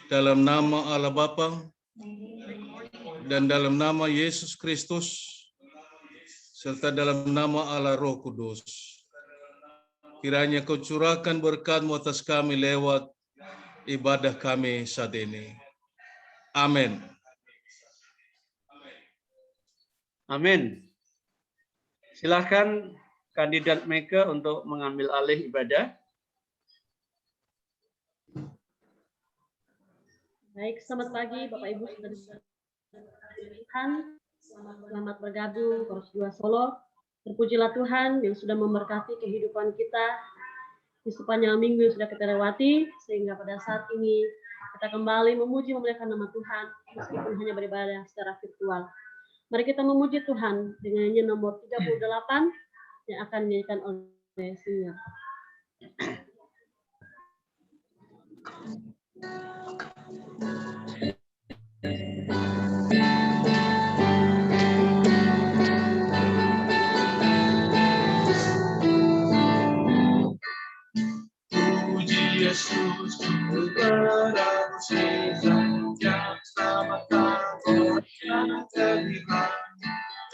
Dalam nama Allah Bapa dan dalam nama Yesus Kristus, serta dalam nama Allah Roh Kudus. Kiranya Kau curahkan berkat-Mu atas kami lewat ibadah kami saat ini. Amin. Amin. Silakan kandidat Mega untuk mengambil alih ibadah. Baik, selamat pagi Bapak Ibu Saudara Tuhan. Selamat bergabung Koros 2 Solo. Terpujilah Tuhan yang sudah memberkati kehidupan kita di sepanjang minggu yang sudah kita lewati, sehingga pada saat ini kita kembali memuji memuliakan nama Tuhan meskipun hanya beribadah secara virtual. Mari kita memuji Tuhan dengan nyanyi nomor 38 yang akan dinyanyikan oleh singer. Yesus beranugerah yang selamatkan orang terhilang.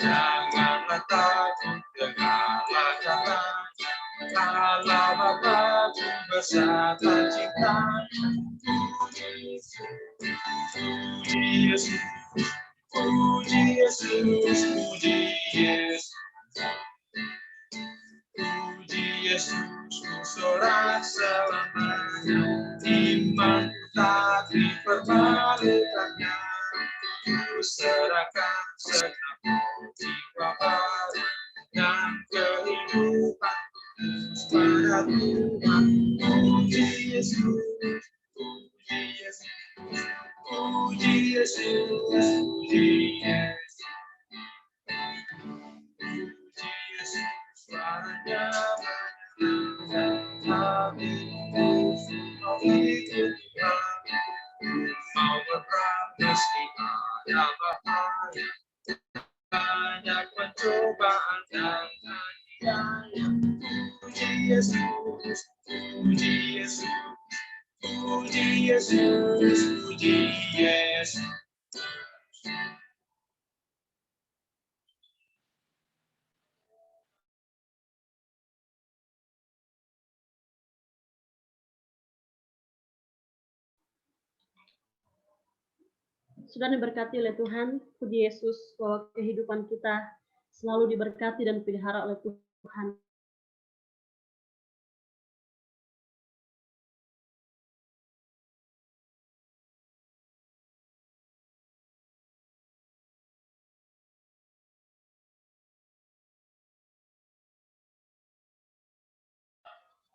Janganlah takut, dengarlah caranya. Allah Bapa bersama cinta. Puji Yesus, puji Yesus, puji Yesus. Puji Yesus, sorak selamanya, iman tak diperbalikannya. Ku serahkan segenap jiwa baru dan kehidupan pada Tuhan. Puji Yesus, puji Yesus, puji Yesus, puji Yesus. Puji Yesus, suaranya kami ikut mau berperang meski ada bahaya, banyak pencobaan dan aniaya. Puji Yesus, puji Yesus, puji Yesus, puji Yesus. Sudah diberkati oleh Tuhan, puji Yesus bahwa kehidupan kita selalu diberkati dan dipelihara oleh Tuhan.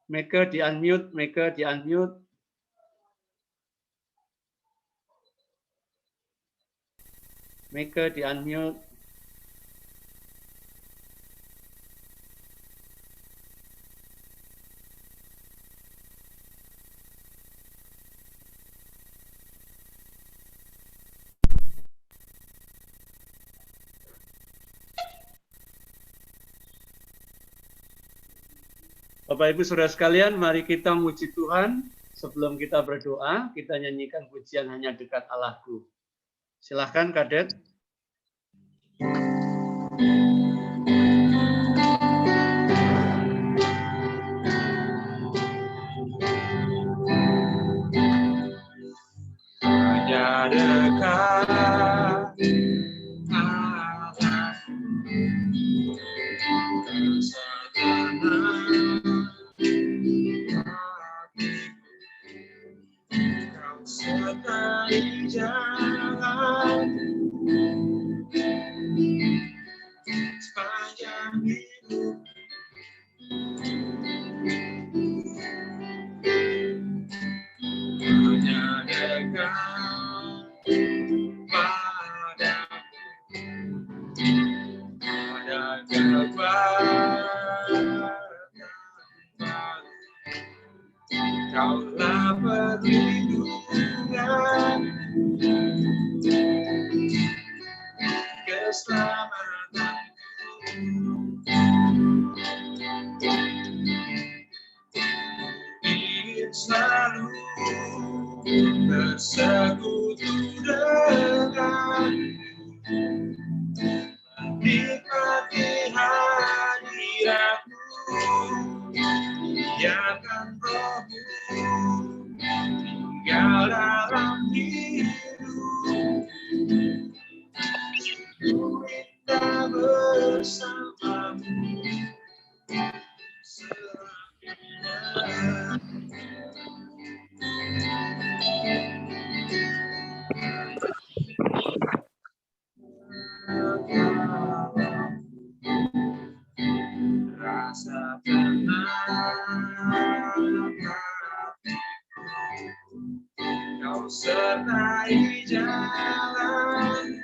Mega di-unmute, Mega di-unmute. Mega di-unmute. Bapak Ibu Saudara sekalian, mari kita muji Tuhan. Sebelum kita berdoa, kita nyanyikan pujian Hanya Dekat Allahku. Silahkan Kadet. Hanya dekat Allah, Kau sertai jalan sepanjang hidup. Hanya dekat ada kekuatan baru. Kaulah perlindungan, keselamatan. Ingin selalu bersekutu denganmu, menikmati hadiratmu, biarkan rohmu tinggal dalam hidup, kita bersamamu selamanya. Rasa tenang, kau sertai jalan,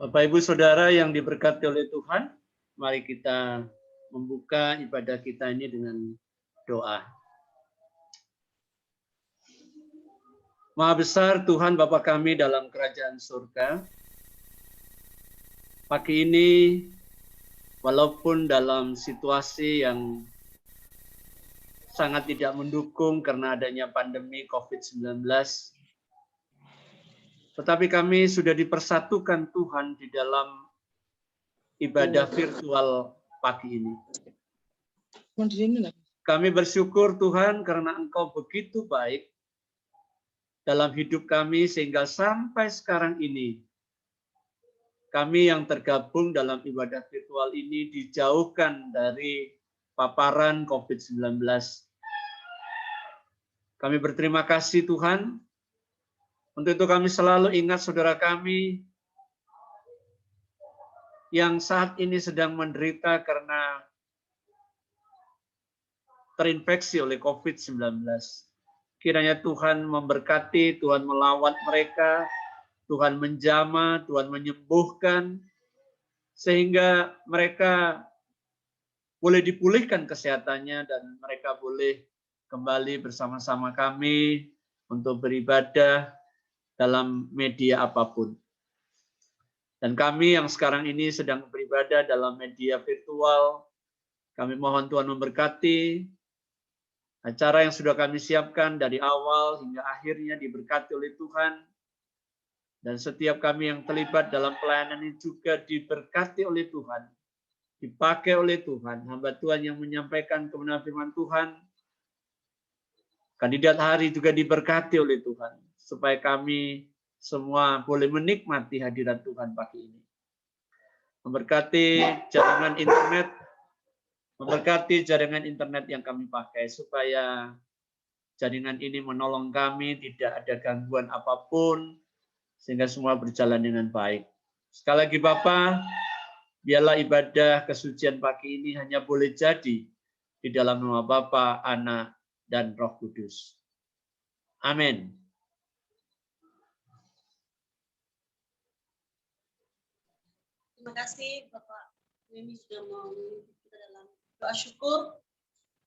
Bapak Ibu Saudara yang diberkati oleh Tuhan, mari kita membuka ibadah kita ini dengan doa. Maha besar Tuhan Bapa kami dalam kerajaan surga, pagi ini walaupun dalam situasi yang sangat tidak mendukung karena adanya pandemi COVID-19, tetapi kami sudah dipersatukan Tuhan di dalam ibadah virtual pagi ini. Kami bersyukur Tuhan karena Engkau begitu baik dalam hidup kami sehingga sampai sekarang ini kami yang tergabung dalam ibadah virtual ini dijauhkan dari paparan COVID-19. Kami berterima kasih Tuhan. Untuk itu kami selalu ingat saudara kami yang saat ini sedang menderita karena terinfeksi oleh COVID-19. Kiranya Tuhan memberkati, Tuhan melawat mereka, Tuhan menjamah, Tuhan menyembuhkan, sehingga mereka boleh dipulihkan kesehatannya dan mereka boleh kembali bersama-sama kami untuk beribadah dalam media apapun. Dan kami yang sekarang ini sedang beribadah dalam media virtual, kami mohon Tuhan memberkati acara yang sudah kami siapkan dari awal hingga akhirnya diberkati oleh Tuhan. Dan setiap kami yang terlibat dalam pelayanan ini juga diberkati oleh Tuhan, dipakai oleh Tuhan. Hamba Tuhan yang menyampaikan kebenaran firman Tuhan, kandidat hari juga diberkati oleh Tuhan, supaya kami semua boleh menikmati hadirat Tuhan pagi ini. Memberkati jaringan internet, memberkati jaringan internet yang kami pakai, supaya jaringan ini menolong kami, tidak ada gangguan apapun, sehingga semua berjalan dengan baik. Sekali lagi Bapa, biarlah ibadah kesucian pagi ini hanya boleh jadi di dalam nama Bapa, Anak, dan Roh Kudus. Amin. Terima kasih Bapak Mimi sudah memimpin kita dalam doa syukur.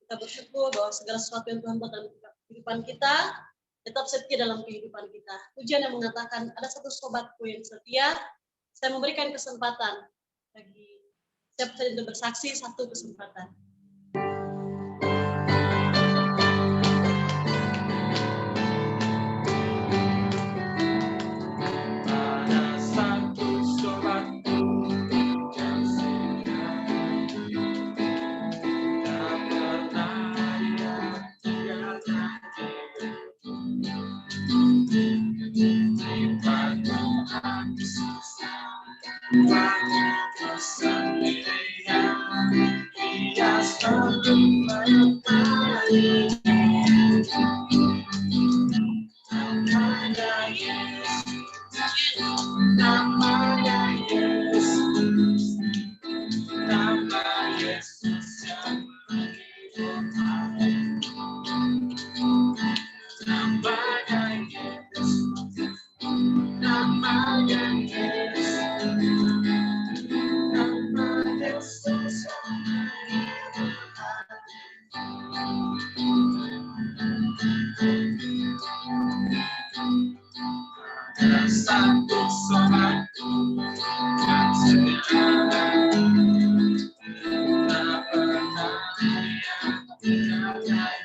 Kita bersyukur bahwa segala sesuatu yang Tuhan buat dalam kehidupan kita tetap setia dalam kehidupan kita. Pujian yang mengatakan ada satu sobatku yang setia, saya memberikan kesempatan bagi siapa saja untuk bersaksi, satu kesempatan.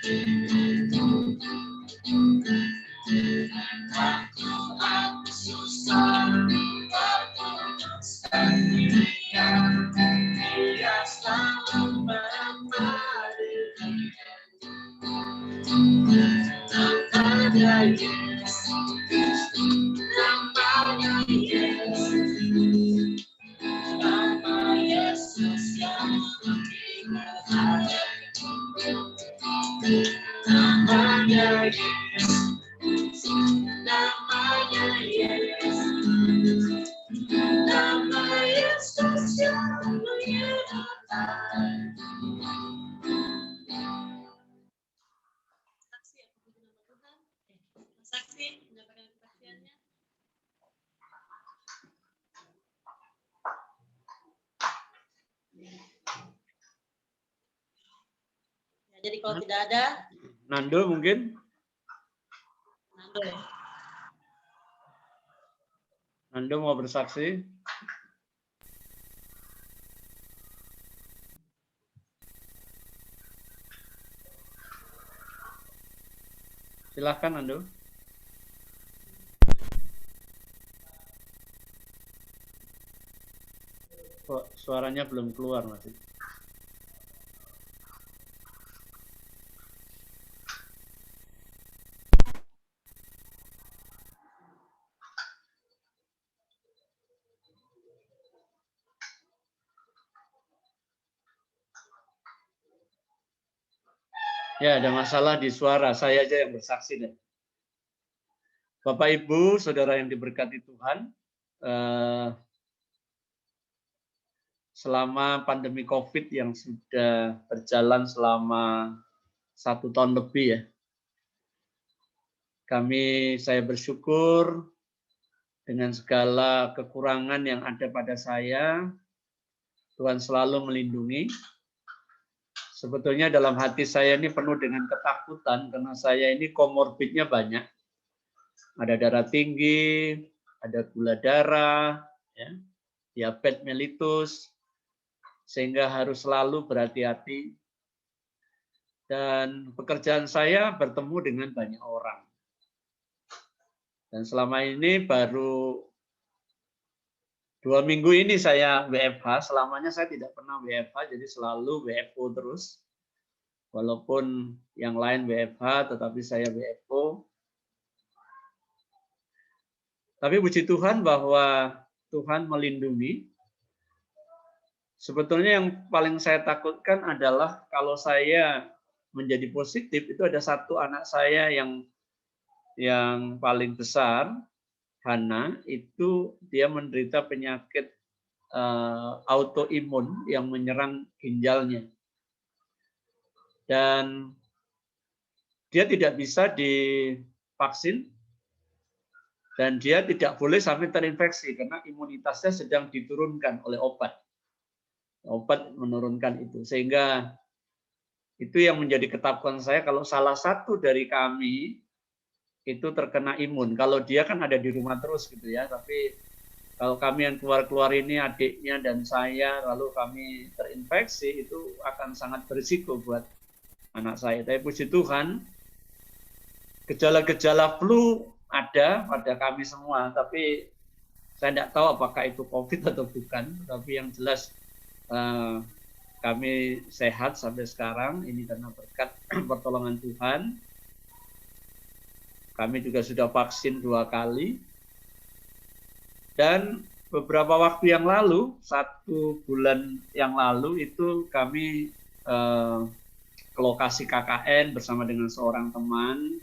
Waktu aku susah, waktu dia selalu menemani. Namanya Yesus, namanya Yesus, nama Yesus yang menghibur. Namanya Yesus, namanya Yesus, nama Yesus yang menghibur. Saksi menyampaikan kesaksiannya. Ya, jadi kalau tidak ada, Nando mungkin? Nando ya. Nando mau bersaksi? Silahkan Nando. Kok suaranya belum keluar masih? Ya, ada masalah di suara. Saya aja yang bersaksi deh. Bapak, Ibu, Saudara yang diberkati Tuhan, selama pandemi COVID yang sudah berjalan selama 1 tahun lebih ya, saya bersyukur dengan segala kekurangan yang ada pada saya, Tuhan selalu melindungi. Sebetulnya dalam hati saya ini penuh dengan ketakutan karena saya ini komorbidnya banyak. Ada darah tinggi, ada gula darah, ya, diabetes mellitus, sehingga harus selalu berhati-hati. Dan pekerjaan saya bertemu dengan banyak orang. Dan selama ini baru 2 minggu ini saya WFH, selamanya saya tidak pernah WFH, jadi selalu WFO terus. Walaupun yang lain WFH, tetapi saya WFO. Tapi puji Tuhan bahwa Tuhan melindungi. Sebetulnya yang paling saya takutkan adalah kalau saya menjadi positif, itu ada satu anak saya yang paling besar, Hana, itu dia menderita penyakit autoimun yang menyerang ginjalnya. Dan dia tidak bisa divaksin dan dia tidak boleh sampai terinfeksi karena imunitasnya sedang diturunkan oleh obat. Obat menurunkan itu. Sehingga itu yang menjadi ketakutan saya kalau salah satu dari kami itu terkena imun. Kalau dia kan ada di rumah terus gitu ya, tapi kalau kami yang keluar-keluar ini adiknya dan saya lalu kami terinfeksi itu akan sangat berisiko buat anak saya. Tapi puji Tuhan gejala-gejala flu ada pada kami semua, tapi saya tidak tahu apakah itu COVID atau bukan, tapi yang jelas kami sehat sampai sekarang ini karena berkat pertolongan Tuhan. Kami juga sudah vaksin 2 kali. Dan beberapa waktu yang lalu, 1 bulan yang lalu itu kami ke lokasi KKN bersama dengan seorang teman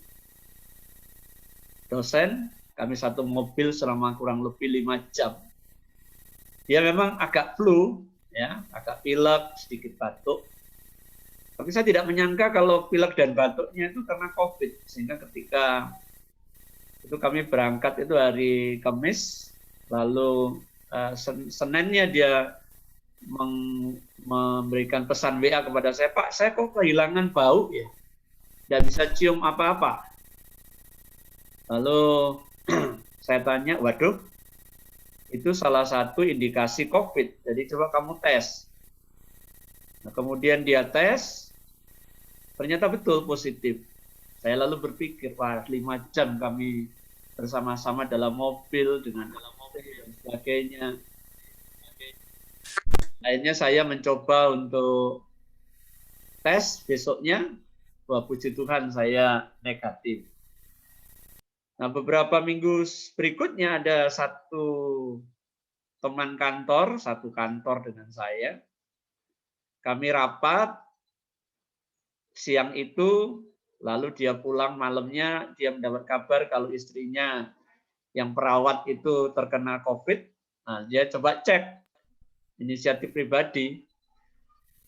dosen. Kami satu mobil selama kurang lebih 5 jam. Dia memang agak flu, ya, agak pilek, sedikit batuk. Tapi saya tidak menyangka kalau pilek dan batuknya itu karena COVID. Sehingga ketika itu kami berangkat itu hari Kamis, lalu Seninnya dia memberikan pesan WA kepada saya, Pak, saya kok kehilangan bau ya, tidak bisa cium apa-apa. Lalu saya tanya, waduh, itu salah satu indikasi COVID, jadi coba kamu tes. Nah, kemudian dia tes, Ternyata betul positif. Saya lalu berpikir, wah 5 jam kami bersama-sama dalam mobil dengan dan sebagainya. Akhirnya saya mencoba untuk tes besoknya, wah puji Tuhan saya negatif. Nah, beberapa minggu berikutnya ada satu teman kantor, satu kantor dengan saya. Kami rapat siang itu, lalu dia pulang malamnya, dia mendapat kabar kalau istrinya yang perawat itu terkena COVID. Nah, dia coba cek inisiatif pribadi.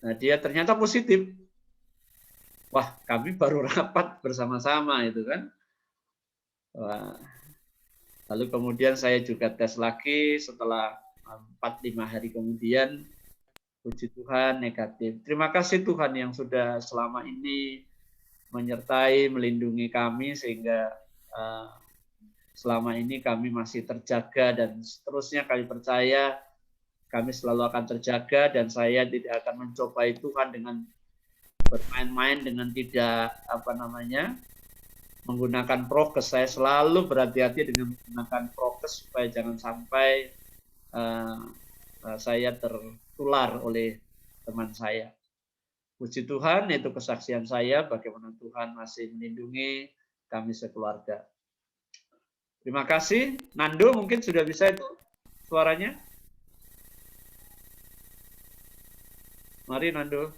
Nah, dia ternyata positif. Wah, kami baru rapat bersama-sama itu kan. Wah. Lalu kemudian saya juga tes lagi setelah 4-5 hari kemudian, puji Tuhan negatif. Terima kasih Tuhan yang sudah selama ini menyertai, melindungi kami sehingga selama ini kami masih terjaga dan seterusnya kami percaya kami selalu akan terjaga dan saya tidak akan mencobai Tuhan dengan bermain-main dengan tidak menggunakan prokes. Saya selalu berhati-hati dengan menggunakan prokes supaya jangan sampai saya tertular oleh teman saya. Puji Tuhan, itu kesaksian saya bagaimana Tuhan masih melindungi kami sekeluarga. Terima kasih. Nando mungkin sudah bisa itu suaranya. Mari Nando.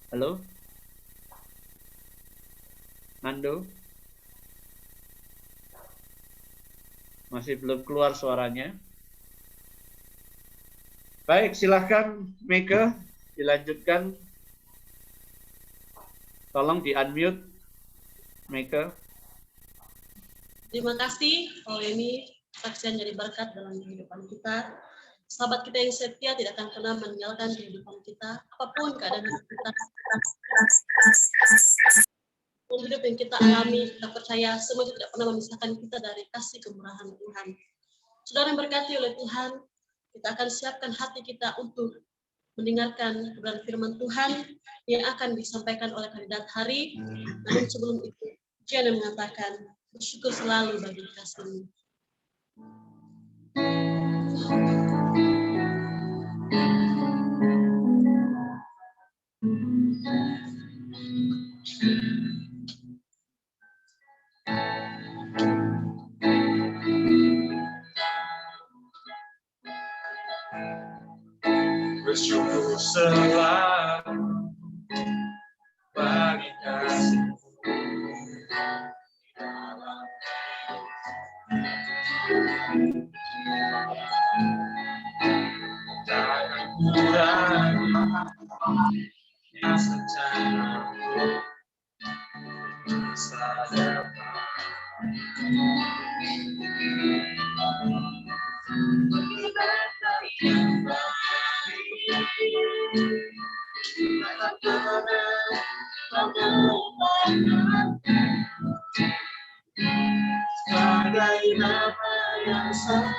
Halo? Nando? Masih belum keluar suaranya. Baik, silahkan Mega dilanjutkan. Tolong di-unmute, Mega. Terima kasih, kalau ini saksian jadi berkat dalam kehidupan kita. Sahabat kita yang setia tidak akan pernah meninggalkan kehidupan kita, apapun keadaan kita. Hidup yang kita alami, kita percaya semua itu tidak pernah memisahkan kita dari kasih kemurahan Tuhan. Saudara yang berkati oleh Tuhan, kita akan siapkan hati kita untuk mendengarkan kebenaran firman Tuhan yang akan disampaikan oleh kandidat hari. Namun sebelum itu, Jen mengatakan, bersyukur selalu bagi kasih-Mu. Bersyukur selalu bagi kasih-Mu dalam kurangi yang secara masa depan. Bagai nama yang sangat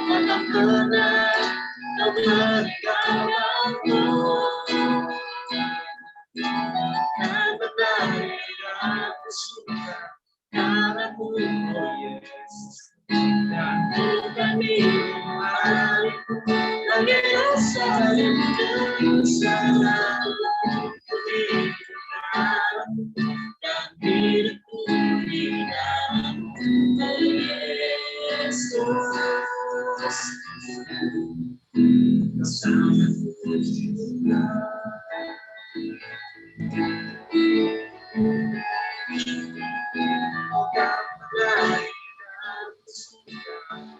akan pernah kau berikanku dan berbagi aku suka karamu, oh Yesus, dan bukan milikku lagi rasa rindu selalu di dalammu dan hidupku di dalammu, oh Yesus. Sangat puji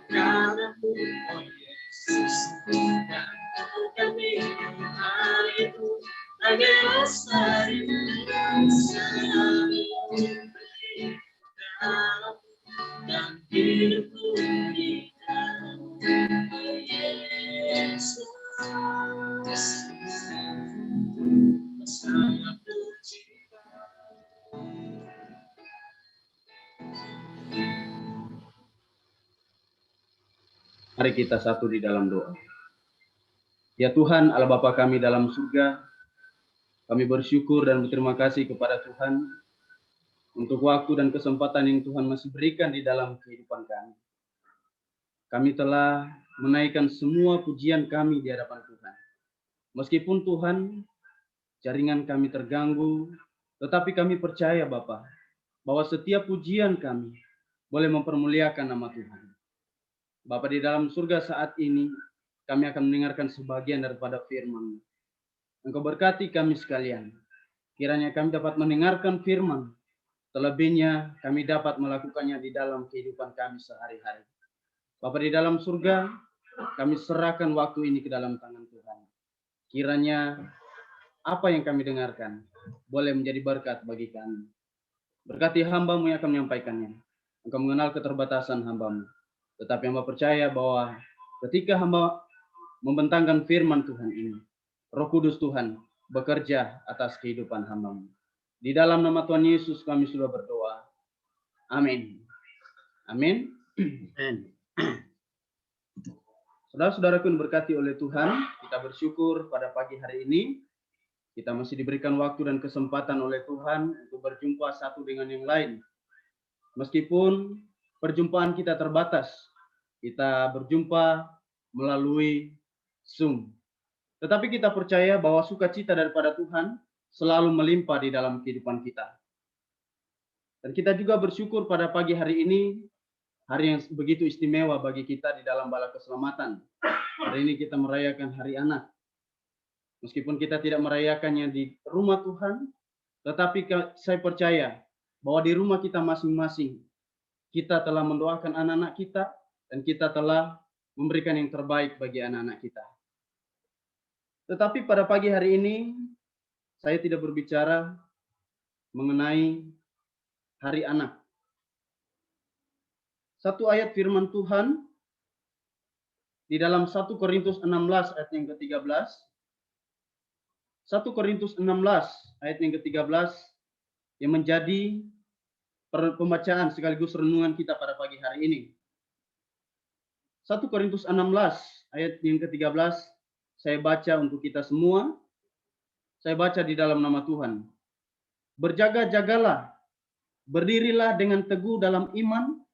karamu, oh Yesus, dan kami harimu lagi rasa rindu selalu di dalammu dan hidupku di dalammu, oh Yesus. Sangat puji Mari kita satu di dalam doa. Ya Tuhan, Allah Bapa kami dalam surga, kami bersyukur dan berterima kasih kepada Tuhan untuk waktu dan kesempatan yang Tuhan masih berikan di dalam kehidupan kami. Kami telah menaikkan semua pujian kami di hadapan Tuhan. Meskipun Tuhan, jaringan kami terganggu, tetapi kami percaya Bapa, bahwa setiap pujian kami boleh mempermuliakan nama Tuhan. Bapa di dalam surga saat ini, kami akan mendengarkan sebagian daripada firman. Engkau berkati kami sekalian. Kiranya kami dapat mendengarkan firman. Terlebihnya kami dapat melakukannya di dalam kehidupan kami sehari-hari. Bapa di dalam surga, kami serahkan waktu ini ke dalam tangan Tuhan. Kiranya apa yang kami dengarkan boleh menjadi berkat bagi kami. Berkati hamba-Mu yang akan menyampaikannya. Engkau mengenal keterbatasan hamba-Mu. Tetapi hamba percaya bahwa ketika hamba membentangkan firman Tuhan ini, Roh Kudus Tuhan bekerja atas kehidupan hamba-Mu. Di dalam nama Tuhan Yesus kami sudah berdoa. Amin. Amin. Amen. Saudara-saudaraku yang berkati oleh Tuhan, kita bersyukur pada pagi hari ini kita masih diberikan waktu dan kesempatan oleh Tuhan untuk berjumpa satu dengan yang lain. Meskipun perjumpaan kita terbatas, kita berjumpa melalui Zoom. Tetapi kita percaya bahwa sukacita daripada Tuhan selalu melimpah di dalam kehidupan kita. Dan kita juga bersyukur pada pagi hari ini, hari yang begitu istimewa bagi kita di dalam bala keselamatan. Hari ini kita merayakan Hari Anak. Meskipun kita tidak merayakannya di rumah Tuhan, tetapi saya percaya bahwa di rumah kita masing-masing, kita telah mendoakan anak-anak kita, dan kita telah memberikan yang terbaik bagi anak-anak kita. Tetapi pada pagi hari ini, saya tidak berbicara mengenai Hari Anak. Satu ayat firman Tuhan di dalam 1 Korintus 16 ayat yang ke-13. 1 Korintus 16 ayat yang ke-13 yang menjadi pembacaan sekaligus renungan kita pada pagi hari ini. 1 Korintus 16 ayat yang ke-13 saya baca untuk kita semua. Saya baca di dalam nama Tuhan. Berjaga-jagalah, berdirilah dengan teguh dalam iman,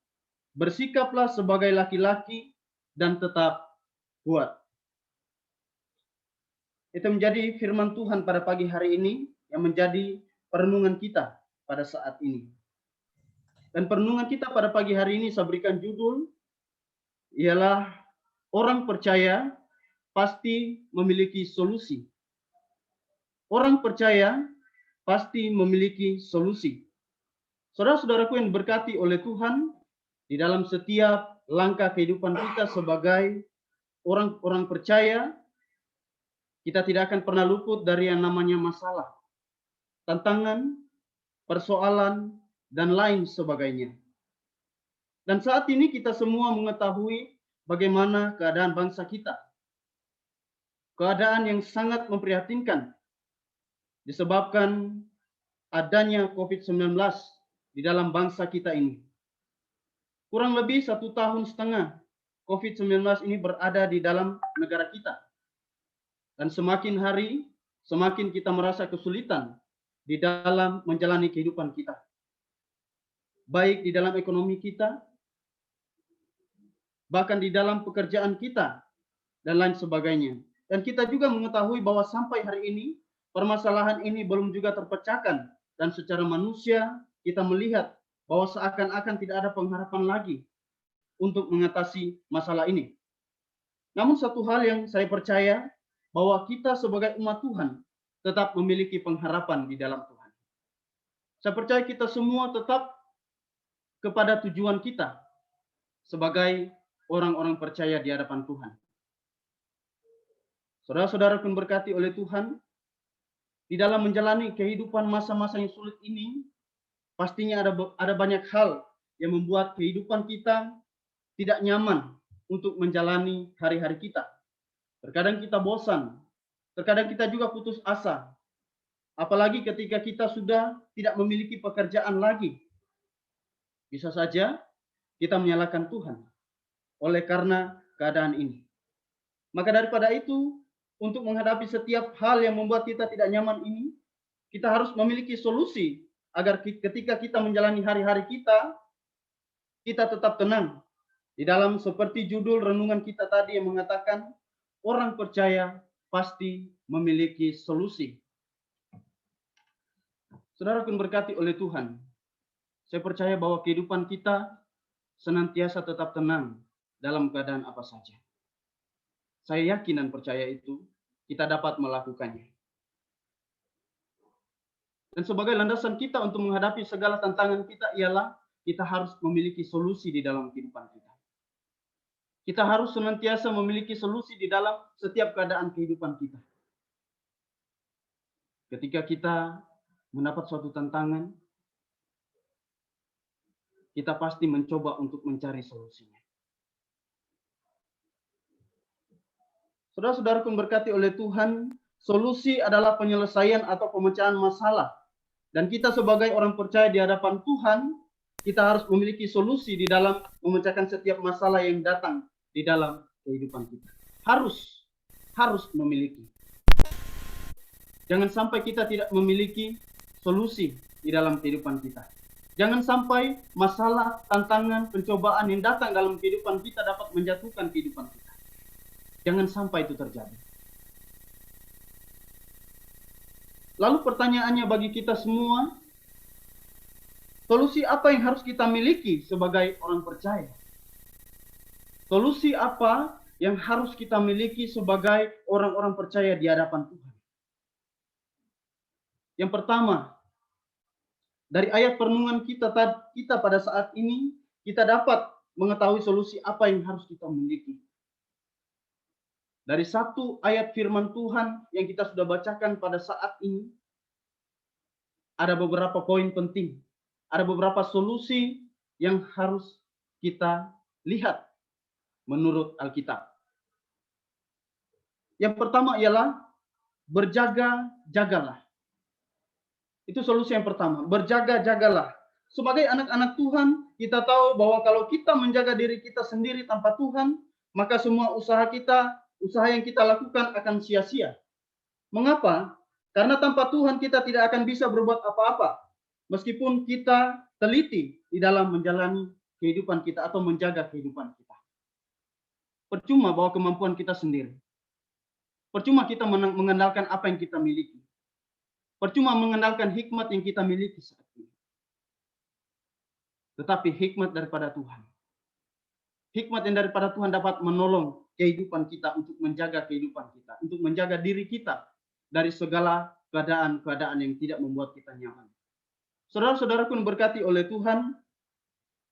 bersikaplah sebagai laki-laki dan tetap kuat. Itu menjadi firman Tuhan pada pagi hari ini yang menjadi perenungan kita pada saat ini. Dan perenungan kita pada pagi hari ini saya berikan judul ialah orang percaya pasti memiliki solusi. Orang percaya pasti memiliki solusi. Saudara-saudaraku yang diberkati oleh Tuhan, di dalam setiap langkah kehidupan kita sebagai orang-orang percaya, kita tidak akan pernah luput dari yang namanya masalah, tantangan, persoalan, dan lain sebagainya. Dan saat ini kita semua mengetahui bagaimana keadaan bangsa kita. Keadaan yang sangat memprihatinkan disebabkan adanya COVID-19 di dalam bangsa kita ini. Kurang lebih 1,5 tahun COVID-19 ini berada di dalam negara kita. Dan semakin hari, semakin kita merasa kesulitan di dalam menjalani kehidupan kita. Baik di dalam ekonomi kita, bahkan di dalam pekerjaan kita, dan lain sebagainya. Dan kita juga mengetahui bahwa sampai hari ini, permasalahan ini belum juga terpecahkan. Dan secara manusia, kita melihat bahwa seakan-akan tidak ada pengharapan lagi untuk mengatasi masalah ini. Namun satu hal yang saya percaya, bahwa kita sebagai umat Tuhan tetap memiliki pengharapan di dalam Tuhan. Saya percaya kita semua tetap kepada tujuan kita sebagai orang-orang percaya di hadapan Tuhan. Saudara-saudara pun berkati oleh Tuhan, di dalam menjalani kehidupan masa-masa yang sulit ini, pastinya ada banyak hal yang membuat kehidupan kita tidak nyaman untuk menjalani hari-hari kita. Terkadang kita bosan, terkadang kita juga putus asa. Apalagi ketika kita sudah tidak memiliki pekerjaan lagi. Bisa saja kita menyalahkan Tuhan. Oleh karena keadaan ini. Maka daripada itu, untuk menghadapi setiap hal yang membuat kita tidak nyaman ini, kita harus memiliki solusi agar ketika kita menjalani hari-hari kita tetap tenang. Di dalam seperti judul renungan kita tadi yang mengatakan, orang percaya pasti memiliki solusi. Saudara pun berkati oleh Tuhan. Saya percaya bahwa kehidupan kita senantiasa tetap tenang dalam keadaan apa saja. Saya yakin dan percaya itu, kita dapat melakukannya. Dan sebagai landasan kita untuk menghadapi segala tantangan kita ialah kita harus memiliki solusi di dalam kehidupan kita. Kita harus senantiasa memiliki solusi di dalam setiap keadaan kehidupan kita. Ketika kita mendapat suatu tantangan, kita pasti mencoba untuk mencari solusinya. Saudara-saudaraku berkati oleh Tuhan, solusi adalah penyelesaian atau pemecahan masalah. Dan kita sebagai orang percaya di hadapan Tuhan, kita harus memiliki solusi di dalam memecahkan setiap masalah yang datang di dalam kehidupan kita. Harus memiliki. Jangan sampai kita tidak memiliki solusi di dalam kehidupan kita. Jangan sampai masalah, tantangan, pencobaan yang datang dalam kehidupan kita dapat menjatuhkan kehidupan kita. Jangan sampai itu terjadi. Lalu pertanyaannya bagi kita semua, solusi apa yang harus kita miliki sebagai orang percaya? Solusi apa yang harus kita miliki sebagai orang-orang percaya di hadapan Tuhan? Yang pertama, dari ayat perenungan kita pada saat ini, kita dapat mengetahui solusi apa yang harus kita miliki. Dari satu ayat firman Tuhan yang kita sudah bacakan pada saat ini, ada beberapa poin penting. Ada beberapa solusi yang harus kita lihat menurut Alkitab. Yang pertama ialah berjaga-jagalah. Itu solusi yang pertama, berjaga-jagalah. Sebagai anak-anak Tuhan, kita tahu bahwa kalau kita menjaga diri kita sendiri tanpa Tuhan, maka semua usaha yang kita lakukan akan sia-sia. Mengapa? Karena tanpa Tuhan kita tidak akan bisa berbuat apa-apa. Meskipun kita teliti di dalam menjalani kehidupan kita atau menjaga kehidupan kita. Percuma bawa kemampuan kita sendiri. Percuma kita mengandalkan apa yang kita miliki. Percuma mengandalkan hikmat yang kita miliki saat ini. Tetapi hikmat daripada Tuhan. Hikmat yang daripada Tuhan dapat menolong kehidupan kita untuk menjaga kehidupan kita, untuk menjaga diri kita dari segala keadaan-keadaan yang tidak membuat kita nyaman. Saudara-saudaraku yang berkati oleh Tuhan,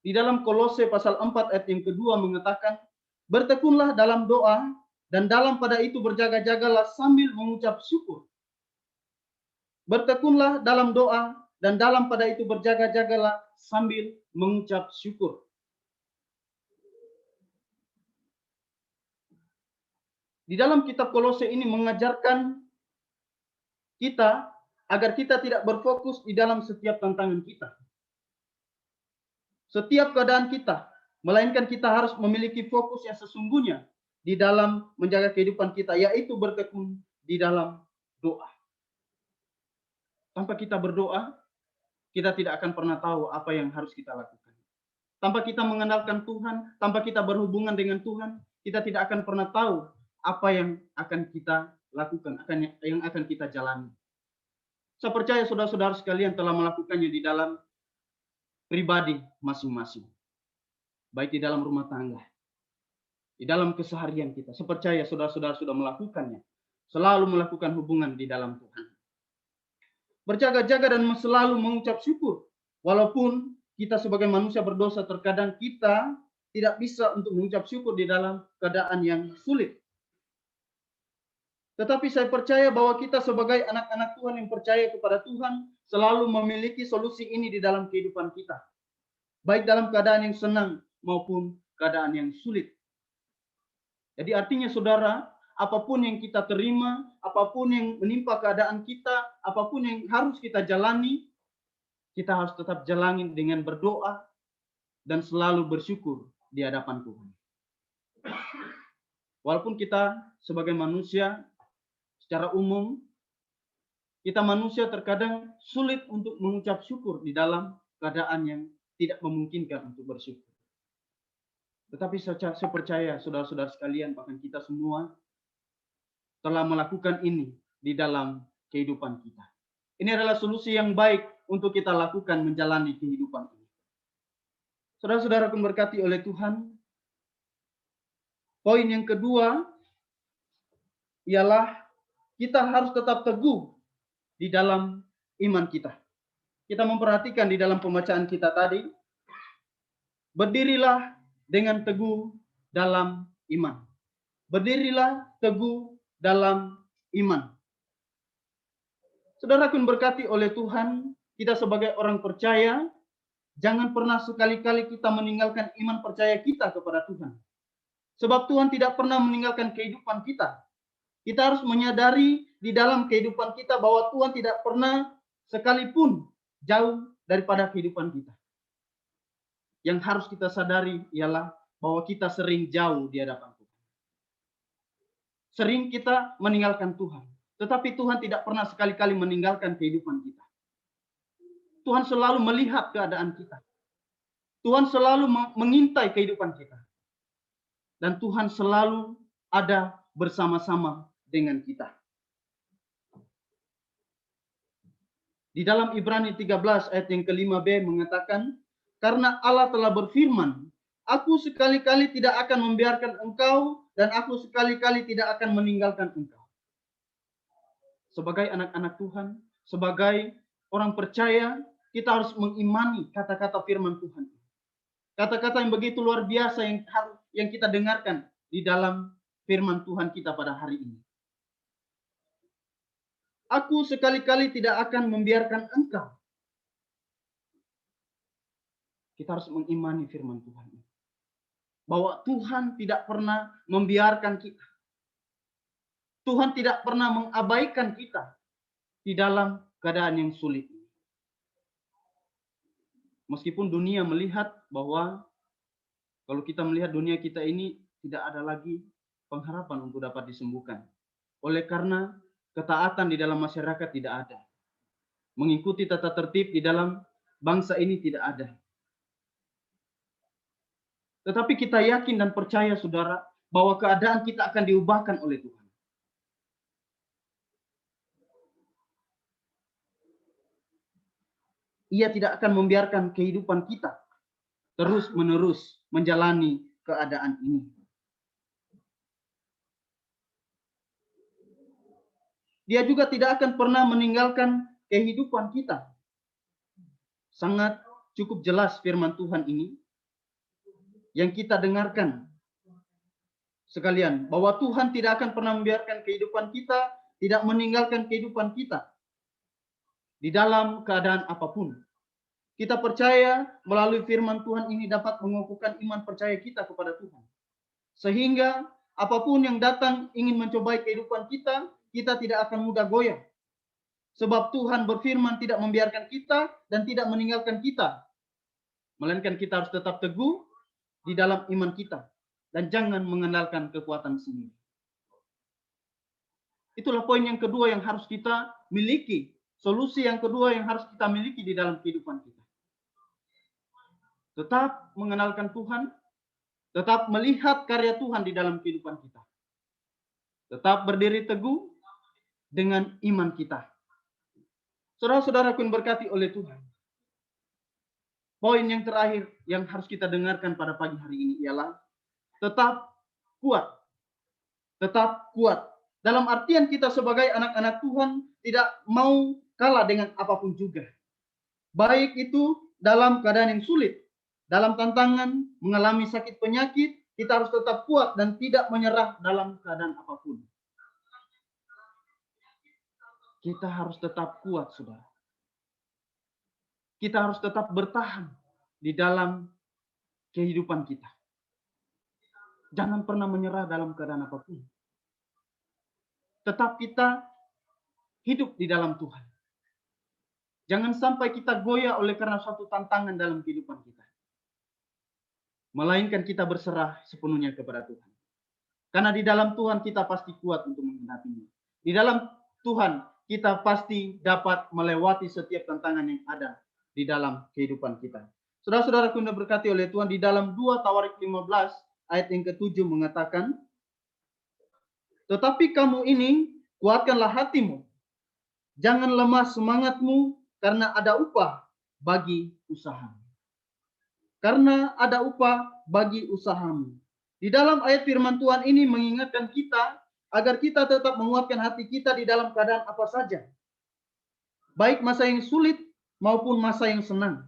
di dalam Kolose pasal 4 ayat yang kedua mengatakan, bertekunlah dalam doa dan dalam pada itu berjaga-jagalah sambil mengucap syukur. Bertekunlah dalam doa dan dalam pada itu berjaga-jagalah sambil mengucap syukur. Di dalam kitab Kolose ini mengajarkan kita agar kita tidak berfokus di dalam setiap tantangan kita. Setiap keadaan kita, melainkan kita harus memiliki fokus yang sesungguhnya di dalam menjaga kehidupan kita, yaitu bertekun di dalam doa. Tanpa kita berdoa, kita tidak akan pernah tahu apa yang harus kita lakukan. Tanpa kita mengandalkan Tuhan, tanpa kita berhubungan dengan Tuhan, kita tidak akan pernah tahu apa yang akan kita lakukan, yang akan kita jalani. Saya percaya saudara-saudara sekalian telah melakukannya di dalam pribadi masing-masing. Baik di dalam rumah tangga, di dalam keseharian kita. Saya percaya saudara-saudara sudah melakukannya. Selalu melakukan hubungan di dalam Tuhan. Berjaga-jaga dan selalu mengucap syukur. Walaupun kita sebagai manusia berdosa, terkadang kita tidak bisa untuk mengucap syukur di dalam keadaan yang sulit. Tetapi saya percaya bahwa kita sebagai anak-anak Tuhan yang percaya kepada Tuhan selalu memiliki solusi ini di dalam kehidupan kita. Baik dalam keadaan yang senang maupun keadaan yang sulit. Jadi artinya saudara, apapun yang kita terima, apapun yang menimpa keadaan kita, apapun yang harus kita jalani, kita harus tetap jalani dengan berdoa dan selalu bersyukur di hadapan Tuhan. Walaupun kita sebagai manusia secara umum, kita manusia terkadang sulit untuk mengucap syukur di dalam keadaan yang tidak memungkinkan untuk bersyukur. Tetapi saya percaya saudara-saudara sekalian, bahkan kita semua telah melakukan ini di dalam kehidupan kita. Ini adalah solusi yang baik untuk kita lakukan menjalani kehidupan ini. Saudara-saudara yang berkati oleh Tuhan, poin yang kedua ialah kita harus tetap teguh di dalam iman kita. Kita memperhatikan di dalam pembacaan kita tadi, berdirilah dengan teguh dalam iman. Berdirilah teguh dalam iman. Saudara yang berkati oleh Tuhan, kita sebagai orang percaya, jangan pernah sekali-kali kita meninggalkan iman percaya kita kepada Tuhan. Sebab Tuhan tidak pernah meninggalkan kehidupan kita. Kita harus menyadari di dalam kehidupan kita bahwa Tuhan tidak pernah sekalipun jauh daripada kehidupan kita. Yang harus kita sadari ialah bahwa kita sering jauh di hadapan Tuhan. Sering kita meninggalkan Tuhan. Tetapi Tuhan tidak pernah sekali-kali meninggalkan kehidupan kita. Tuhan selalu melihat keadaan kita. Tuhan selalu mengintai kehidupan kita. Dan Tuhan selalu ada bersama-sama dengan kita. Di dalam Ibrani 13 ayat yang ke-5b mengatakan, karena Allah telah berfirman, aku sekali-kali tidak akan membiarkan engkau dan aku sekali-kali tidak akan meninggalkan engkau. Sebagai anak-anak Tuhan, sebagai orang percaya, kita harus mengimani kata-kata firman Tuhan. Kata-kata yang begitu luar biasa yang kita dengarkan di dalam firman Tuhan kita pada hari ini. Aku sekali-kali tidak akan membiarkan engkau. Kita harus mengimani firman Tuhan. Bahwa Tuhan tidak pernah membiarkan kita. Tuhan tidak pernah mengabaikan kita di dalam keadaan yang sulit. Meskipun dunia melihat bahwa kalau kita melihat dunia kita ini tidak ada lagi pengharapan untuk dapat disembuhkan. Oleh karena ketaatan di dalam masyarakat tidak ada. Mengikuti tata tertib di dalam bangsa ini tidak ada. Tetapi kita yakin dan percaya saudara bahwa keadaan kita akan diubahkan oleh Tuhan. Ia tidak akan membiarkan kehidupan kita terus-menerus menjalani keadaan ini. Dia juga tidak akan pernah meninggalkan kehidupan kita. Sangat cukup jelas firman Tuhan ini yang kita dengarkan sekalian, bahwa Tuhan tidak akan pernah membiarkan kehidupan kita, tidak meninggalkan kehidupan kita di dalam keadaan apapun. Kita percaya melalui firman Tuhan ini dapat mengukuhkan iman percaya kita kepada Tuhan. Sehingga apapun yang datang ingin mencobai kehidupan kita, kita tidak akan mudah goyah. Sebab Tuhan berfirman tidak membiarkan kita dan tidak meninggalkan kita. Melainkan kita harus tetap teguh di dalam iman kita. Dan jangan mengandalkan kekuatan sendiri. Itulah poin yang kedua yang harus kita miliki. Solusi yang kedua yang harus kita miliki di dalam kehidupan kita. Tetap mengenalkan Tuhan. Tetap melihat karya Tuhan di dalam kehidupan kita. Tetap berdiri teguh dengan iman kita. Saudara-saudaraku yang berkati oleh Tuhan. Poin yang terakhir yang harus kita dengarkan pada pagi hari ini ialah tetap kuat. Tetap kuat. Dalam artian kita sebagai anak-anak Tuhan tidak mau kalah dengan apapun juga. Baik itu dalam keadaan yang sulit, dalam tantangan, mengalami sakit penyakit, kita harus tetap kuat dan tidak menyerah dalam keadaan apapun. Kita harus tetap kuat, saudara. Kita harus tetap bertahan di dalam kehidupan kita. Jangan pernah menyerah dalam keadaan apapun. Tetap kita hidup di dalam Tuhan. Jangan sampai kita goyah oleh karena suatu tantangan dalam kehidupan kita. Melainkan kita berserah sepenuhnya kepada Tuhan. Karena di dalam Tuhan kita pasti kuat untuk menghadapinya. Di dalam Tuhan kita pasti dapat melewati setiap tantangan yang ada di dalam kehidupan kita. Saudara-saudaraku yang diberkati oleh Tuhan, di dalam 2 Tawarik 15 ayat yang ke-7 mengatakan, tetapi kamu ini kuatkanlah hatimu, jangan lemah semangatmu, karena ada upah bagi usahamu. Karena ada upah bagi usahamu. Di dalam ayat firman Tuhan ini mengingatkan kita agar kita tetap menguatkan hati kita di dalam keadaan apa saja. Baik masa yang sulit maupun masa yang senang.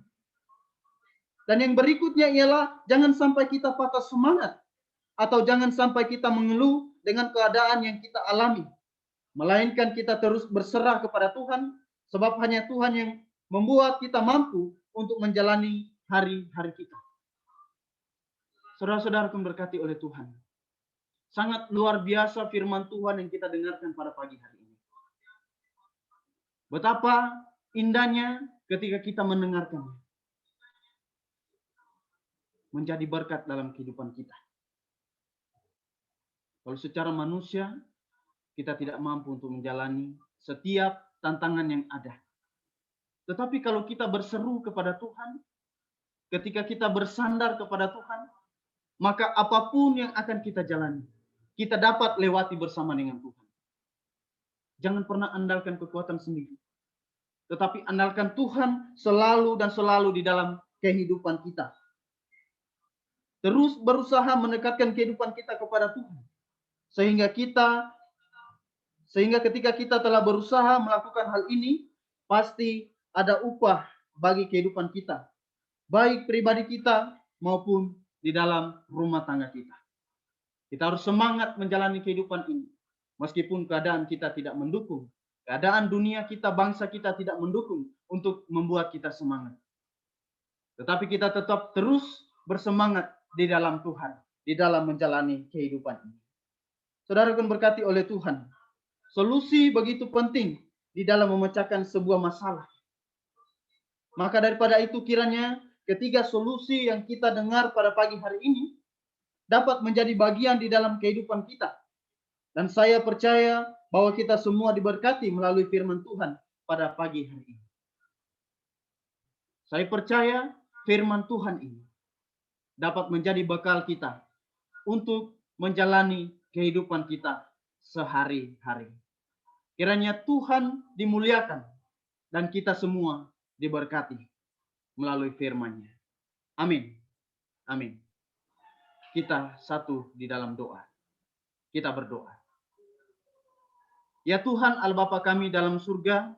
Dan yang berikutnya ialah jangan sampai kita patah semangat atau jangan sampai kita mengeluh dengan keadaan yang kita alami. Melainkan kita terus berserah kepada Tuhan, sebab hanya Tuhan yang membuat kita mampu untuk menjalani hari-hari kita. Saudara-saudaraku berkati oleh Tuhan. Sangat luar biasa firman Tuhan yang kita dengarkan pada pagi hari ini. Betapa indahnya ketika kita mendengarkannya. Menjadi berkat dalam kehidupan kita. Kalau secara manusia, kita tidak mampu untuk menjalani setiap tantangan yang ada. Tetapi kalau kita berseru kepada Tuhan, ketika kita bersandar kepada Tuhan, maka apapun yang akan kita jalani, kita dapat lewati bersama dengan Tuhan. Jangan pernah andalkan kekuatan sendiri. Tetapi andalkan Tuhan selalu dan selalu di dalam kehidupan kita. Terus berusaha mendekatkan kehidupan kita kepada Tuhan. Sehingga ketika kita telah berusaha melakukan hal ini, pasti ada upah bagi kehidupan kita. Baik pribadi kita maupun di dalam rumah tangga kita. Kita harus semangat menjalani kehidupan ini. Meskipun keadaan kita tidak mendukung. Keadaan dunia kita, bangsa kita tidak mendukung untuk membuat kita semangat. Tetapi kita tetap terus bersemangat di dalam Tuhan. Di dalam menjalani kehidupan ini. Saudara akan berkati oleh Tuhan. Solusi begitu penting di dalam memecahkan sebuah masalah. Maka daripada itu kiranya ketiga solusi yang kita dengar pada pagi hari ini dapat menjadi bagian di dalam kehidupan kita. Dan saya percaya bahwa kita semua diberkati melalui firman Tuhan pada pagi hari ini. Saya percaya firman Tuhan ini dapat menjadi bekal kita untuk menjalani kehidupan kita sehari-hari. Kiranya Tuhan dimuliakan dan kita semua diberkati melalui firman-Nya. Amin. Amin. Kita satu di dalam doa. Kita berdoa. Ya Tuhan Allah Bapa kami dalam surga,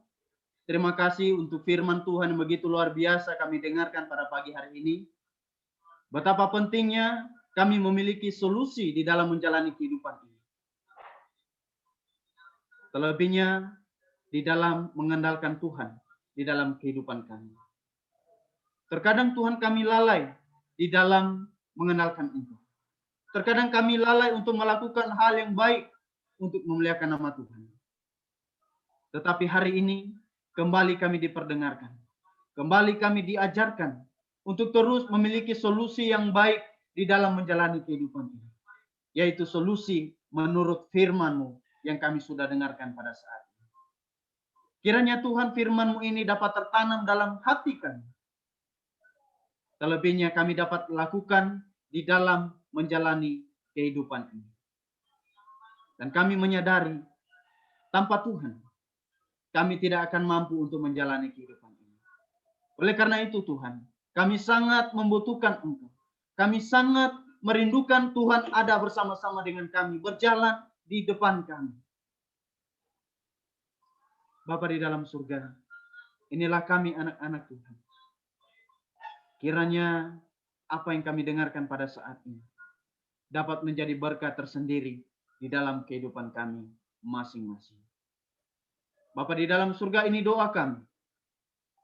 terima kasih untuk firman Tuhan yang begitu luar biasa kami dengarkan pada pagi hari ini. Betapa pentingnya kami memiliki solusi di dalam menjalani kehidupan ini. Terlebihnya di dalam mengandalkan Tuhan di dalam kehidupan kami. Terkadang Tuhan kami lalai di dalam mengandalkan Engkau. Terkadang kami lalai untuk melakukan hal yang baik untuk memuliakan nama Tuhan. Tetapi hari ini kembali kami diperdengarkan. Kembali kami diajarkan untuk terus memiliki solusi yang baik di dalam menjalani kehidupan ini. Yaitu solusi menurut firman-Mu yang kami sudah dengarkan pada saat ini. Kiranya Tuhan firman-Mu ini dapat tertanam dalam hati kami. Terlebihnya kami dapat lakukan di dalam menjalani kehidupan ini. Dan kami menyadari tanpa Tuhan kami tidak akan mampu untuk menjalani kehidupan ini. Oleh karena itu Tuhan, kami sangat membutuhkan Engkau. Kami sangat merindukan Tuhan ada bersama-sama dengan kami, berjalan di depan kami. Bapa di dalam surga, inilah kami anak-anak Tuhan. Kiranya apa yang kami dengarkan pada saat ini dapat menjadi berkat tersendiri di dalam kehidupan kami masing-masing. Bapa di dalam surga, ini doa kami.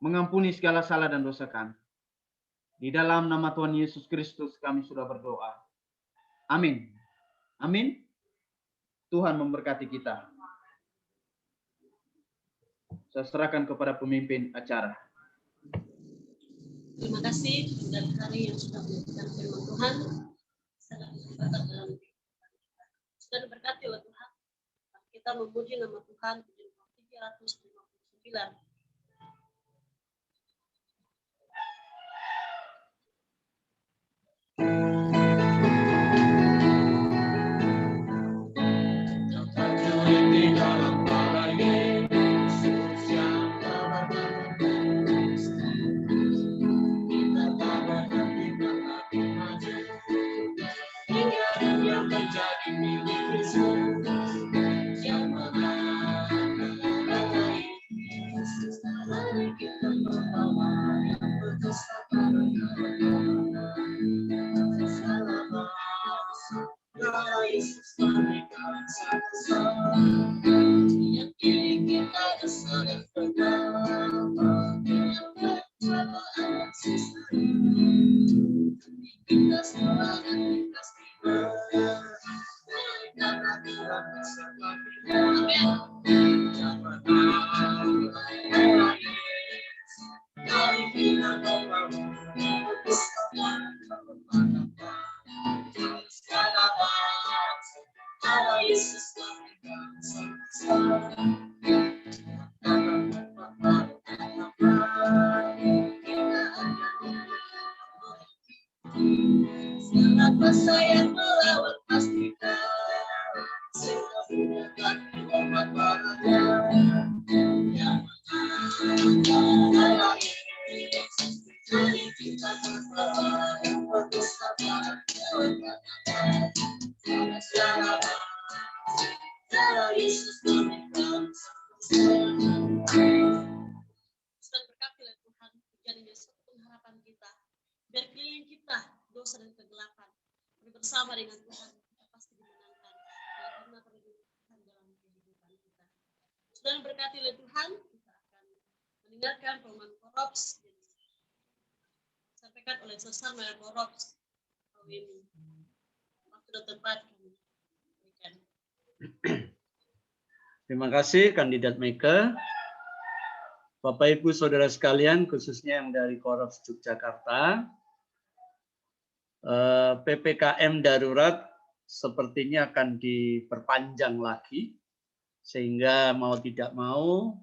Mengampuni segala salah dan dosa kami. Di dalam nama Tuhan Yesus Kristus kami sudah berdoa. Amin. Amin. Tuhan memberkati kita. Saya serahkan kepada pemimpin acara. Terima kasih dan hari yang sudah memberikan firman Tuhan. Sangat berkat dalam Sudah diberkati oleh Tuhan. Kita memuji nama Tuhan. 359. Bersama dengan Tuhan, kita pasti dimenangkan. Karena Tuhan dalam kehidupan kita. Sudah berkati oleh Tuhan, kita akan mendengarkan firman Korops yang disampaikan oleh Sesar Mayor Korops. Waktu dan tempat kami berikan. Terima kasih kandidat Michael. Bapak Ibu Saudara sekalian, khususnya yang dari Korops Yogyakarta, PPKM darurat sepertinya akan diperpanjang lagi, sehingga mau tidak mau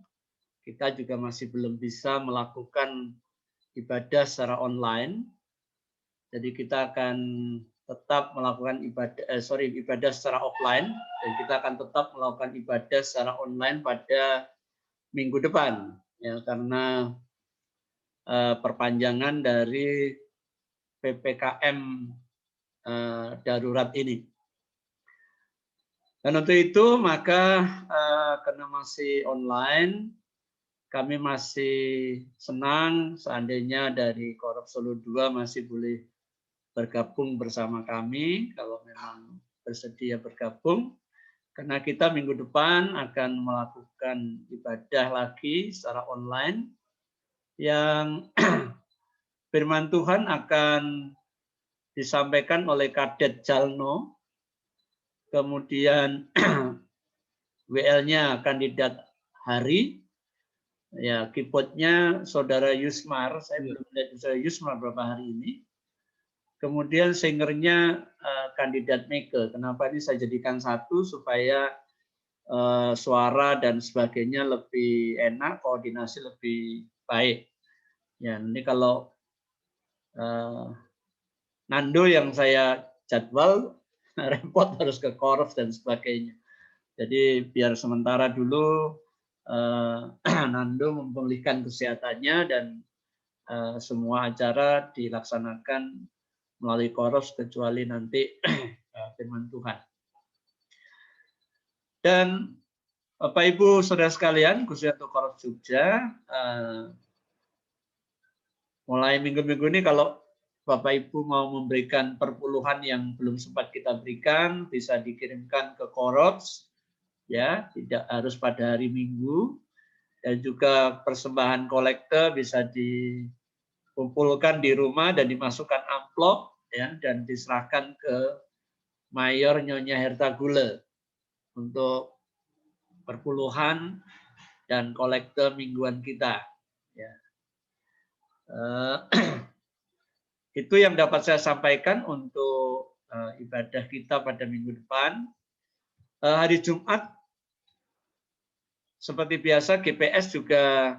kita juga masih belum bisa melakukan ibadah secara online. Jadi kita akan tetap melakukan ibadah secara offline, dan kita akan tetap melakukan ibadah secara online pada minggu depan, ya, karena perpanjangan dari PPKM darurat ini. Dan untuk itu maka karena masih online, kami masih senang seandainya dari Korops Solo 2 masih boleh bergabung bersama kami kalau memang bersedia bergabung, karena kita minggu depan akan melakukan ibadah lagi secara online yang firman Tuhan akan disampaikan oleh Kadet Jalno, kemudian WL-nya kandidat Hari, ya, keyboard-nya Saudara Yusmar, saya belum lihat Saudara Yusmar berapa hari ini, kemudian singernya kandidat Meke. Kenapa ini saya jadikan satu? Supaya suara dan sebagainya lebih enak, koordinasi lebih baik. Ya, nanti kalau Nando yang saya jadwal repot harus ke Korops dan sebagainya. Jadi biar sementara dulu Nando memulihkan kesehatannya dan semua acara dilaksanakan melalui Korops kecuali nanti firman Tuhan. Dan Bapak Ibu Saudara sekalian, khususnya untuk Korops Jogja, mulai minggu-minggu ini kalau Bapak Ibu mau memberikan perpuluhan yang belum sempat kita berikan, bisa dikirimkan ke Korops, ya, tidak harus pada hari Minggu. Dan juga persembahan kolekte bisa dikumpulkan di rumah dan dimasukkan amplop, ya, dan diserahkan ke Mayor Nyonya Herta Gule untuk perpuluhan dan kolekte mingguan kita. Ya. Itu yang dapat saya sampaikan untuk ibadah kita pada minggu depan. Hari Jumat seperti biasa GPS juga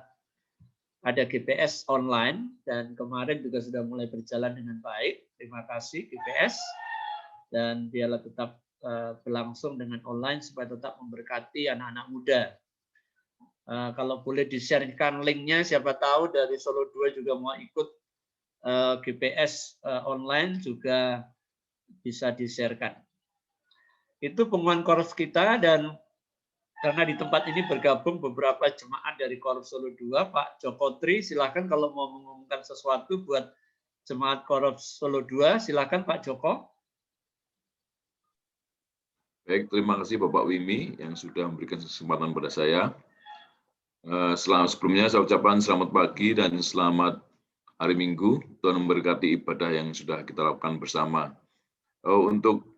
ada GPS online dan kemarin juga sudah mulai berjalan dengan baik. Terima kasih GPS, dan biarlah tetap berlangsung dengan online supaya tetap memberkati anak-anak muda. Kalau boleh di-share-kan linknya, siapa tahu dari Solo 2 juga mau ikut GPS online juga bisa di-share-kan. Itu pengumuman Korps kita, dan karena di tempat ini bergabung beberapa jemaat dari Korps Solo 2, Pak Joko Tri, silakan kalau mau mengumumkan sesuatu buat jemaat Korps Solo 2, silakan Pak Joko. Baik, terima kasih Bapak Wimi yang sudah memberikan kesempatan pada saya. Sebelumnya saya ucapkan selamat pagi dan selamat hari Minggu. Tuhan memberkati ibadah yang sudah kita lakukan bersama. Untuk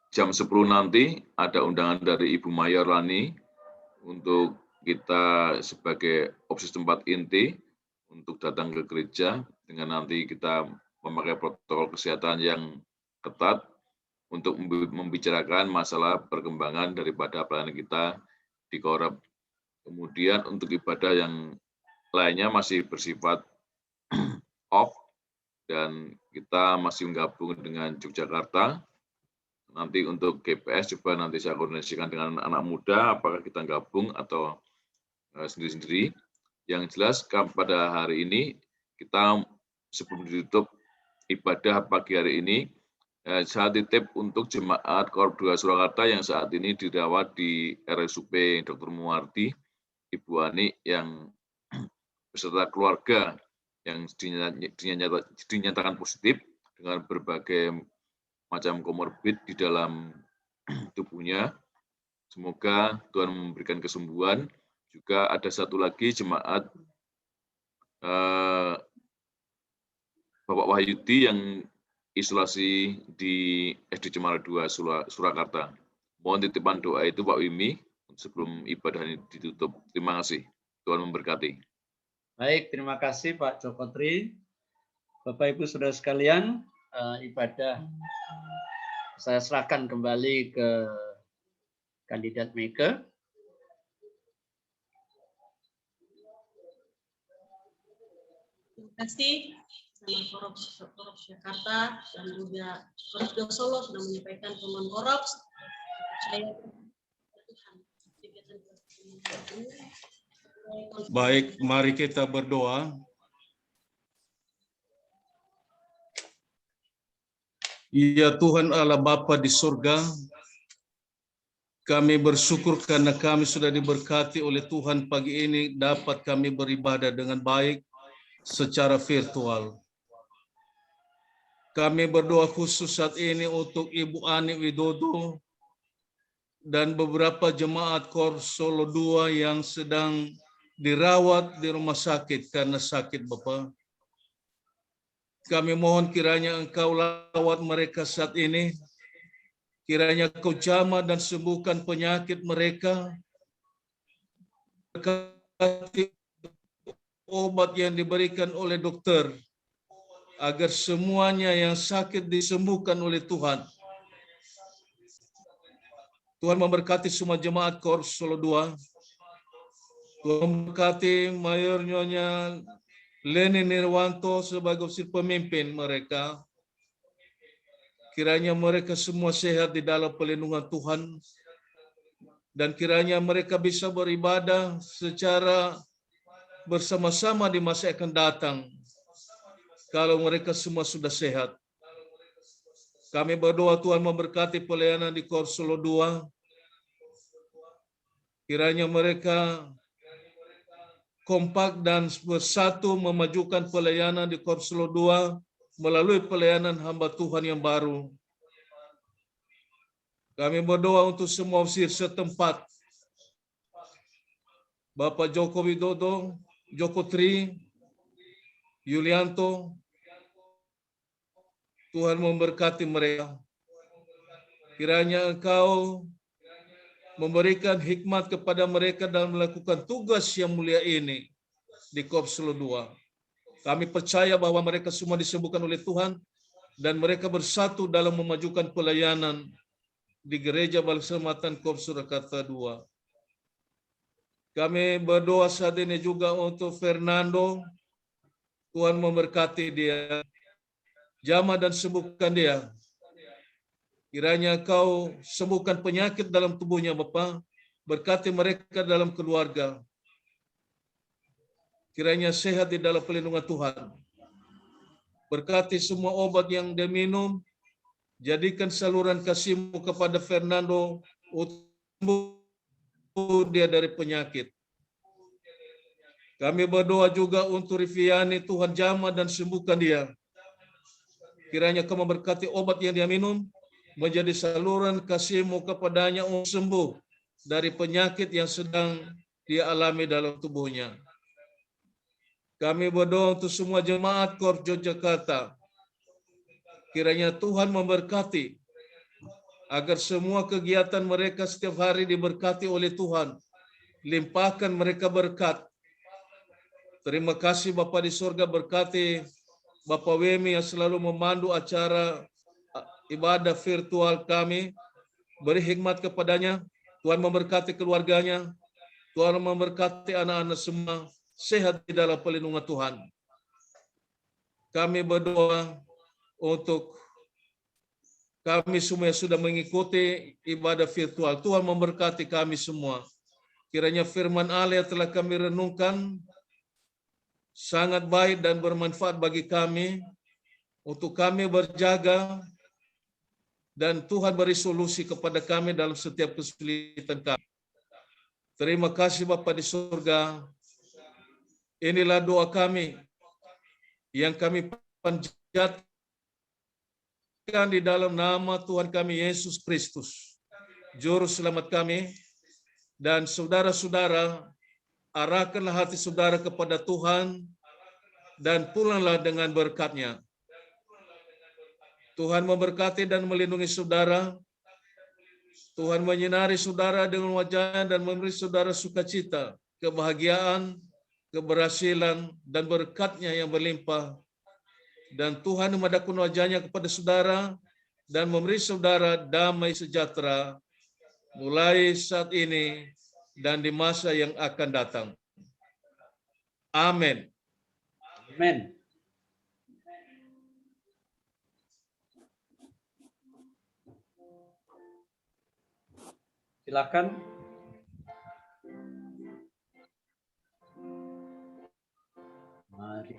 jam 10 nanti ada undangan dari Ibu Mayor Lani untuk kita sebagai opsi tempat inti untuk datang ke gereja dengan nanti kita memakai protokol kesehatan yang ketat untuk membicarakan masalah perkembangan daripada pelayanan kita di Korab. Kemudian untuk ibadah yang lainnya masih bersifat off dan kita masih menggabung dengan Yogyakarta. Nanti untuk GPS coba nanti saya koordinasikan dengan anak muda, apakah kita gabung atau sendiri-sendiri. Yang jelas pada hari ini kita sebelum ditutup ibadah pagi hari ini, saya titip untuk jemaat Korps 2 Surakarta yang saat ini dirawat di RSUP Dr. Muwardi, Ibu Ani yang beserta keluarga yang dinyatakan positif dengan berbagai macam komorbid di dalam tubuhnya. Semoga Tuhan memberikan kesembuhan. Juga ada satu lagi jemaat Bapak Wahyudi yang isolasi di SD Cemara 2 Surakarta. Mohon titipan doa itu Pak Wimi sebelum ibadah ini ditutup. Terima kasih. Tuhan memberkati. Baik, terima kasih Pak Joko Tri. Bapak Ibu Saudara sekalian, ibadah saya serahkan kembali ke kandidat Meike. Terima kasih sama Korps Jakarta dan juga Korps 2 Solo sudah menyampaikan pengumuman Korps. Saya Baik, mari kita berdoa. Ya Tuhan Allah Bapa di surga, kami bersyukur karena kami sudah diberkati oleh Tuhan pagi ini dapat kami beribadah dengan baik secara virtual. Kami berdoa khusus saat ini untuk Ibu Ani Widodo dan beberapa jemaat Korps Solo 2 yang sedang dirawat di rumah sakit karena sakit Bapak. Kami mohon kiranya Engkau lawat mereka saat ini, kiranya Kau jamah dan sembuhkan penyakit mereka, berkati obat yang diberikan oleh dokter, agar semuanya yang sakit disembuhkan oleh Tuhan. Tuhan memberkati semua jemaat Korps Solo 2. Tuhan memberkati Mayor Nyonya Leni Nirwanto sebagai pemimpin mereka. Kiranya mereka semua sehat di dalam perlindungan Tuhan. Dan kiranya mereka bisa beribadah secara bersama-sama di masa akan datang. Kalau mereka semua sudah sehat. Kami berdoa Tuhan memberkati pelayanan di Korps Solo 2. Kiranya mereka kompak dan bersatu memajukan pelayanan di Korps Solo 2 melalui pelayanan hamba Tuhan yang baru. Kami berdoa untuk semua opsi setempat. Bapak Joko Widodo, Joko Tri, Yulianto, Tuhan memberkati mereka. Kiranya Engkau memberikan hikmat kepada mereka dalam melakukan tugas yang mulia ini di Korps Solo 2. Kami percaya bahwa mereka semua disembuhkan oleh Tuhan dan mereka bersatu dalam memajukan pelayanan di Gereja Balsematan Kor Surakarta II. Kami berdoa saat ini juga untuk Fernando. Tuhan memberkati dia, jamah dan sembuhkan dia. Kiranya Kau sembuhkan penyakit dalam tubuhnya, Bapa. Berkati mereka dalam keluarga. Kiranya sehat di dalam pelindungan Tuhan. Berkati semua obat yang dia minum. Jadikan saluran kasih-Mu kepada Fernando untuk sembuh dia dari penyakit. Kami berdoa juga untuk Riviani, Tuhan jamah dan sembuhkan dia. Kiranya Kau memberkati obat yang dia minum, menjadi saluran kasih-Mu kepadanya untuk sembuh dari penyakit yang sedang dia alami dalam tubuhnya. Kami berdoa untuk semua jemaat KOR Yogyakarta. Kiranya Tuhan memberkati agar semua kegiatan mereka setiap hari diberkati oleh Tuhan. Limpahkan mereka berkat. Terima kasih Bapa di surga, berkati Bapak Wemi yang selalu memandu acara ibadah virtual kami. Beri hikmat kepadanya. Tuhan memberkati keluarganya. Tuhan memberkati anak-anak semua. Sehat di dalam pelindungan Tuhan. Kami berdoa untuk kami semua yang sudah mengikuti ibadah virtual. Tuhan memberkati kami semua. Kiranya firman Allah yang telah kami renungkan sangat baik dan bermanfaat bagi kami, untuk kami berjaga, dan Tuhan beri solusi kepada kami dalam setiap kesulitan kami. Terima kasih Bapa di surga. Inilah doa kami yang kami panjatkan di dalam nama Tuhan kami Yesus Kristus, Juru Selamat kami. Dan saudara-saudara, arahkanlah hati saudara kepada Tuhan dan pulanglah dengan berkat-Nya. Tuhan memberkati dan melindungi saudara. Tuhan menyinari saudara dengan wajah-Nya dan memberi saudara sukacita, kebahagiaan, keberhasilan, dan berkat-Nya yang berlimpah. Dan Tuhan memadamkan wajah-Nya kepada saudara dan memberi saudara damai sejahtera mulai saat ini dan di masa yang akan datang. Amin. Amin. Silakan. Mari.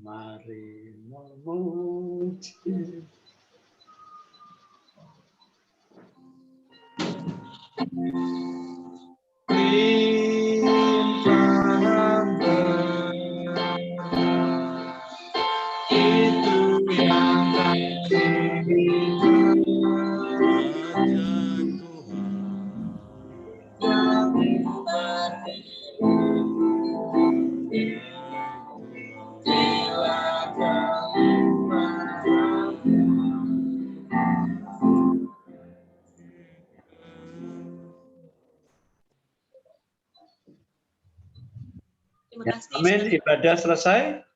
Mari memuji. Terima kasih. Amin. Ibadah selesai.